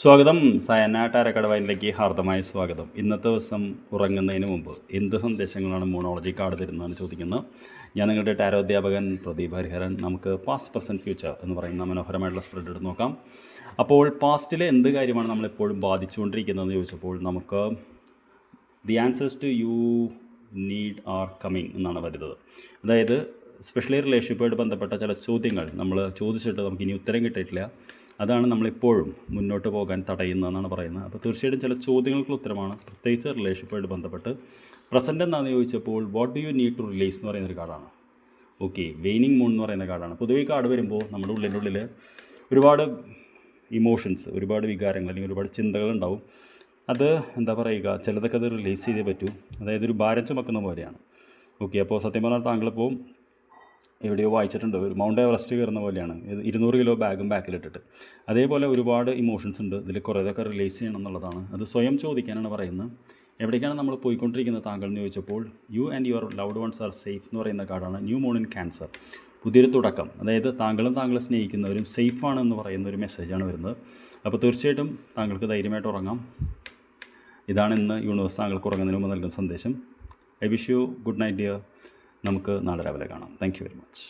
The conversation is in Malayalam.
സ്വാഗതം. സയന ടാരക്കടവയിലേക്ക് ഹാർദമായ സ്വാഗതം. ഇന്നത്തെ ദിവസം ഉറങ്ങുന്നതിന് മുമ്പ് എന്ത് സന്ദേശങ്ങളാണ് മൂണോളജി കാർഡ് തരുന്നതെന്ന് ചോദിക്കുന്നത്. ഞാൻ നിങ്ങളുടെ ടാരോ അധ്യാപകൻ പ്രദീപ് ഹരിഹരൻ. നമുക്ക് പാസ്റ്റ് പ്രസൻറ്റ് ഫ്യൂച്ചർ എന്ന് പറയുന്ന മനോഹരമായിട്ടുള്ള സ്പ്രെഡ് എടുത്ത് നോക്കാം. അപ്പോൾ പാസ്റ്റിലെ എന്ത് കാര്യമാണ് നമ്മളെപ്പോഴും ബാധിച്ചുകൊണ്ടിരിക്കുന്നതെന്ന് ചോദിച്ചപ്പോൾ നമുക്ക് the answers to you need are coming എന്നാണ് വരുന്നത്. അതായത് സ്പെഷ്യലി റിലേഷൻഷിപ്പുമായിട്ട് ബന്ധപ്പെട്ട ചില ചോദ്യങ്ങൾ നമ്മൾ ചോദിച്ചിട്ട് നമുക്ക് ഇനി ഉത്തരം കിട്ടിയിട്ടില്ല. അതാണ് നമ്മളിപ്പോഴും മുന്നോട്ട് പോകാൻ തടയുന്നതെന്നാണ് പറയുന്നത്. അപ്പോൾ തീർച്ചയായിട്ടും ചില ചോദ്യങ്ങൾക്കുള്ള ഉത്തരമാണ്, പ്രത്യേകിച്ച് റിലേഷൻഷിപ്പുമായിട്ട് ബന്ധപ്പെട്ട്. പ്രസൻറ്റ് എന്താണെന്ന് ചോദിച്ചപ്പോൾ what do you need to release എന്ന് പറയുന്നൊരു കാർഡാണ്. ഓക്കെ, വെയിനിങ് മൂൺ എന്ന് പറയുന്ന കാർഡാണ്. പൊതുവെ ഈ കാർഡ് വരുമ്പോൾ നമ്മുടെ ഉള്ളിൽ ഒരുപാട് ഇമോഷൻസ്, ഒരുപാട് വികാരങ്ങൾ അല്ലെങ്കിൽ ഒരുപാട് ചിന്തകളുണ്ടാവും. അത് എന്താ പറയുക, ചിലതൊക്കെ അത് റിലീസ് ചെയ്തേ പറ്റൂ. അതായത് ഒരു ഭാരം ചുമക്കുന്ന പോലെയാണ്. ഓക്കെ, അപ്പോൾ സത്യം പറഞ്ഞാൽ താങ്കളിപ്പോൾ എവിടെയോ വായിച്ചിട്ടുണ്ട്, ഒരു മൗണ്ട് എവറസ്റ്റ് കയറുന്ന പോലെയാണ് 200 കിലോ ബാഗും ബാക്കിലിട്ടിട്ട്. അതേപോലെ ഒരുപാട് ഇമോഷൻസ് ഉണ്ട്, ഇതിൽ കുറേതൊക്കെ റിലീസ് ചെയ്യണം എന്നുള്ളതാണ്. അത് സ്വയം ചോദിക്കാനാണ് പറയുന്നത്. എവിടേക്കാണ് നമ്മൾ പോയിക്കൊണ്ടിരിക്കുന്നത് താങ്കൾ എന്ന് ചോദിച്ചപ്പോൾ you and your loved ones are safe എന്ന് പറയുന്ന കാർഡാണ്. ന്യൂ മൂൺ ഇൻ ക്യാൻസർ, പുതിയൊരു തുടക്കം. അതായത് താങ്കളും താങ്കളെ സ്നേഹിക്കുന്നവരും സേഫാണ് എന്ന് പറയുന്ന ഒരു മെസ്സേജാണ് വരുന്നത്. അപ്പോൾ തീർച്ചയായിട്ടും താങ്കൾക്ക് ധൈര്യമായിട്ട് ഉറങ്ങാം. ഇതാണ് ഇന്ന് യൂണിവേഴ്സ് താങ്കൾക്ക് ഉറങ്ങുന്നതിന് മുമ്പ് നൽകുന്ന സന്ദേശം. I wish you good night dear. നമുക്ക് നാളെ രാവിലെ കാണാം. Thank you very much.